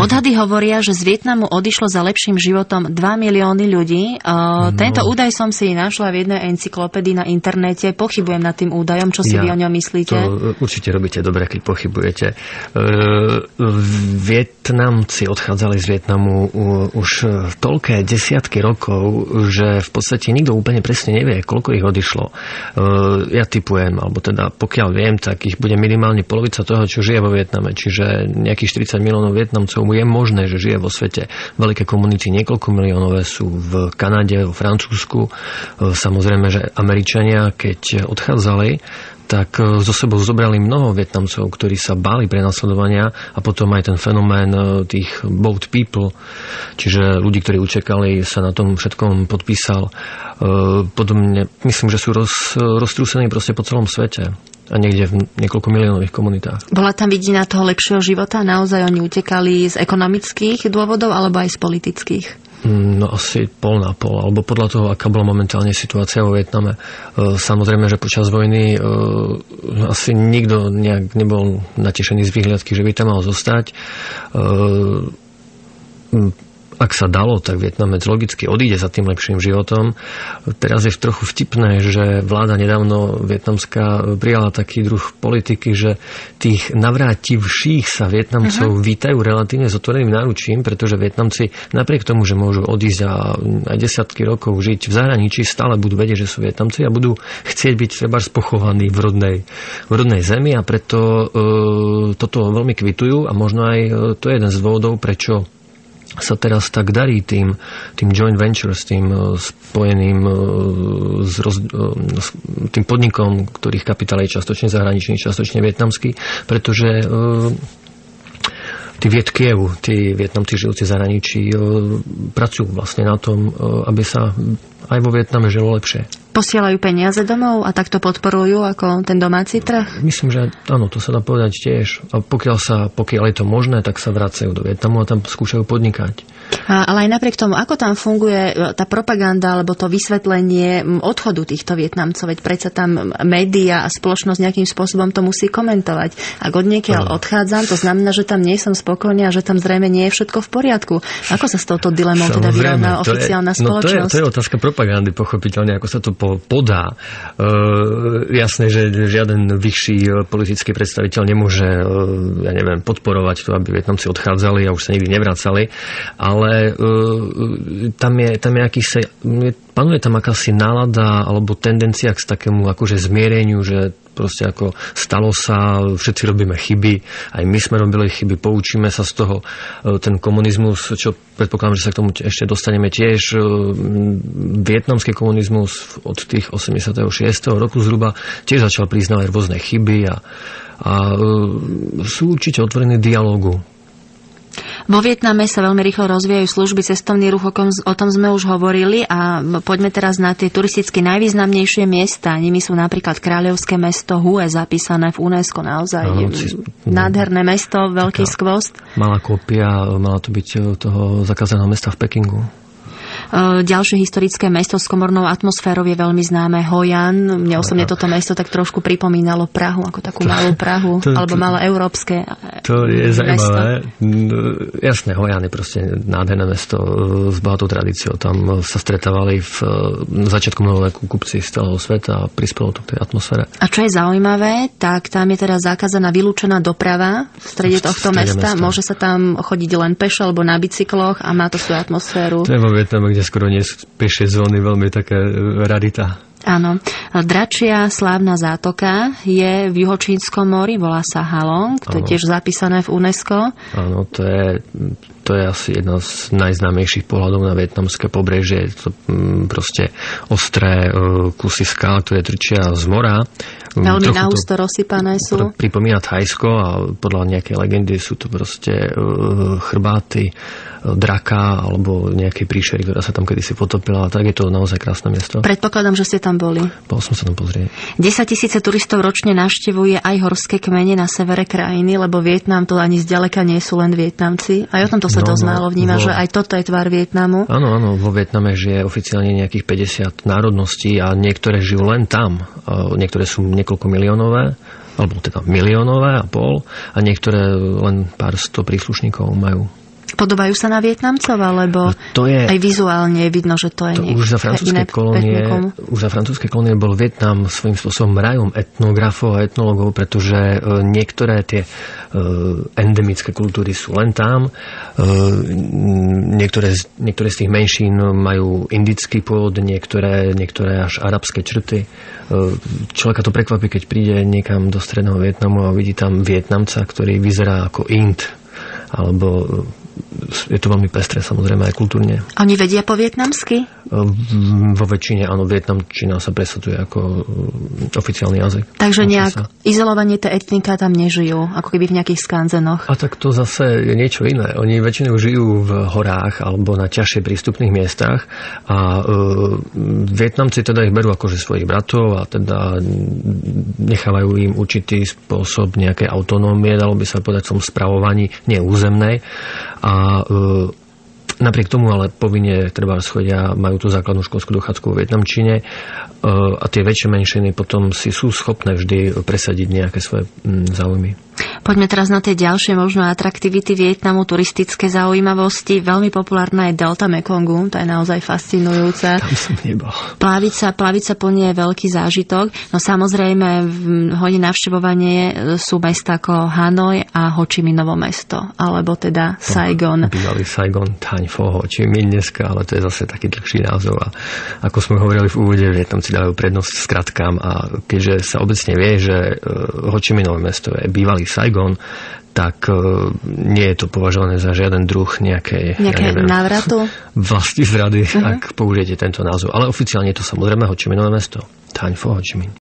Odhady hovoria, že z Vietnamu odišlo za lepším životom 2 milióny ľudí. Tento údaj som si našla v jednej encyklopédii na internete. Pochybujem nad tým údajom. Čo si vy o ňom myslíte? To určite robíte dobre, keď pochybujete. Vietnamci odchádzali z Vietnamu už toľké desiatky rokov, že v podstate nikto úplne presne nevie, koľko ich odišlo. Ja tipujem, alebo teda pokiaľ viem, tak ich bude minimálne polovica toho, čo žije vo Vietname. Čiže nejakých 40 miliónov Vietnamcov je možné, že žije vo svete. Veľké komunity, niekoľko miliónové sú v Kanade, vo Francúzsku. Samozrejme, že Američania, keď odchádzali, tak zo sebou zobrali mnoho Vietnamcov, ktorí sa báli prenasledovania a potom aj ten fenomén tých boat people, čiže ľudí, ktorí utekali, sa na tom všetkom podpísal. Podobne, myslím, že sú roztrúsení proste po celom svete a niekde v niekoľko miliónových komunitách. Bola tam vidina toho lepšieho života? Naozaj oni utekali z ekonomických dôvodov alebo aj z politických? No asi pol na pol, alebo podľa toho, aká bola momentálne situácia vo Vietname. Samozrejme, že počas vojny asi nikto nejak nebol natešený z výhľadky, že by tam mal zostať. Ak sa dalo, tak Vietnamec logicky odíde za tým lepším životom. Teraz je trochu vtipné, že vláda nedávno vietnamská prijala taký druh politiky, že tých navrátivších sa Vietnamcov vítajú relatívne s otvoreným náručím, pretože Vietnamci napriek tomu, že môžu odísť a aj desiatky rokov žiť v zahraničí, stále budú vedieť, že sú Vietnamci a budú chcieť byť trebárs pochovaní v rodnej zemi a preto toto veľmi kvitujú a možno aj to je jeden z dôvodov, prečo sa teraz tak darí tým joint ventures, tým spojeným s tým podnikom, ktorých kapitál je častočne zahraničný, častočne vietnamský, pretože tí Vietkiev, tí Vietnamci žijúci v zahraničí, pracujú vlastne na tom, aby sa aj vo Vietname žilo lepšie. Posielajú peniaze domov a takto podporujú ako ten domáci trh? Myslím, že áno, to sa dá povedať tiež. A pokiaľ je to možné, tak sa vracajú do Vietnamu a tam skúšajú podnikať. Ale aj napriek tomu, ako tam funguje tá propaganda alebo to vysvetlenie odchodu týchto Vietnamcov, veď predsa tam média a spoločnosť nejakým spôsobom to musí komentovať. Ak odniekiaľ odchádzam, to znamená, že tam nie som spokojný a že tam zrejme nie je všetko v poriadku. Ako sa s touto dilemou teda vyrovná oficiálna spoločnosť? To je otázka propagandy, pochopiteľne, ako sa to podá. Jasné, že žiaden vyšší politický predstaviteľ nemôže, podporovať to, aby Vietnamci odchádzali a už sa nikdy nevracali, ale tam je panuje tam akási nálada alebo tendencia k takému akože zmiereniu, že proste ako stalo sa, všetci robíme chyby, aj my sme robili chyby, poučíme sa z toho. Ten komunizmus, čo predpokladám, že sa k tomu ešte dostaneme tiež, vietnamský komunizmus od tých 86. roku zhruba tiež začal priznávať rôzne chyby a sú určite otvorení dialógu. Vo Vietname sa veľmi rýchlo rozvíjajú služby, cestovný ruch, o tom sme už hovorili a poďme teraz na tie turisticky najvýznamnejšie miesta. Nimi sú napríklad kráľovské mesto Hue, zapísané v UNESCO, naozaj nádherné mesto, veľký skvost. Malá kópia, mala to byť toho zakázaného mesta v Pekingu. Ďalšie historické mesto s komornou atmosférou je veľmi známe Hoi An. Mne osobne toto mesto tak trošku pripomínalo Prahu, ako takú malú Prahu, alebo malé európske mesto. To je zaujímavé. Jasné, Hoi An je proste nádherné mesto s bohatou tradíciou. Tam sa stretávali v začiatku novoveku kupci z celého sveta a prispelo to k tej atmosfére. A čo je zaujímavé, tak tam je teraz zakázaná vylúčená doprava v strede tohto mesta. Môže sa tam chodiť len pešo alebo na bicykloch a má to svoju atmosféru. To je vo Vietname, kde skoro nie sú pešie zóny, veľmi také rarita. Áno. Dračia slávna zátoka je v Juhočínskom mori, volá sa Halong, to je tiež zapísané v UNESCO. Áno, to je asi jedna z najznámejších pohľadov na vietnamské pobrežie. To proste ostré kusy skál, ktoré trčia z mora. Veľmi nahusto rozsypané sú. Pripomína Thajsko a podľa nejakej legendy sú to proste chrbáty draka alebo nejakej príšery, ktorá sa tam kedysi potopila. Tak je to naozaj krásne miesto. Predpokladám, že ste tam boli. Bol som sa tam pozrieť. 10 000 turistov ročne navštevuje aj horské kmene na severe krajiny, lebo Vietnam to ani zďaleka nie sú len Vietnamci. Aj o tomto sa dosť málo vníma, že aj toto je tvár Vietnamu. Áno, vo Vietname žije oficiálne nejakých 50 národností a niektoré žijú len tam. Niektoré sú niekoľko miliónové, alebo teda miliónové a pol, a niektoré len pár sto príslušníkov majú. Podobajú sa na Vietnamcov, alebo to je, aj vizuálne je vidno, že to je už za francúzske kolónie bol Vietnam svojím spôsobom rajom etnografov a etnologov, pretože niektoré tie endemické kultúry sú len tam. Niektoré z tých menšín majú indický pôvod, niektoré až arabské črty. Človeka to prekvapí, keď príde niekam do stredného Vietnamu a vidí tam Vietnamca, ktorý vyzerá ako Ind, alebo je to veľmi pestré, samozrejme, aj kultúrne. Oni vedia po vietnamsky? Vo väčšine, áno, vietnamčina sa presadzuje ako oficiálny jazyk. Takže nejak izolovanie tie etnika tam nežijú, ako keby v nejakých skanzenoch. A tak to zase je niečo iné. Oni väčšinou žijú v horách alebo na ťažšie prístupných miestach a Vietnamci teda ich berú akože svojich bratov a teda nechávajú im určitý spôsob nejakej autonómie, dalo by sa povedať, som spravovaní neúzemnej. A napriek tomu ale povinne treba chodia, majú tú základnú školskú dochádzku v vietnamčine a tie väčšie menšiny potom si sú schopné vždy presadiť nejaké svoje záujmy. Poďme teraz na tie ďalšie možno atraktivity Vietnamu, turistické zaujímavosti. Veľmi populárna je delta Mekongu, to je naozaj fascinujúca. Tam som nebol. Pláviť sa po nej je veľký zážitok. No samozrejme, hodí navštevovanie sú mesta ako Hanoj a Ho Chi Minhovo mesto, alebo teda Saigon. Bývalý Saigon, Thanh Pho, Ho Chi Minh dneska, ale to je zase taký dlhší názov. A ako sme hovorili v úvode, Vietnamci dajú prednosť skratkám a keďže sa obecne vie, že Ho Chi Minhovo mesto je bývalý Saigon, tak nie je to považované za žiaden druh nejaké návratu? Vlasti zrady, ak použijete tento názov. Ale oficiálne je to samozrejme Ho Chi Minhovo mesto. Thanh Pho, Ho Chi Minh.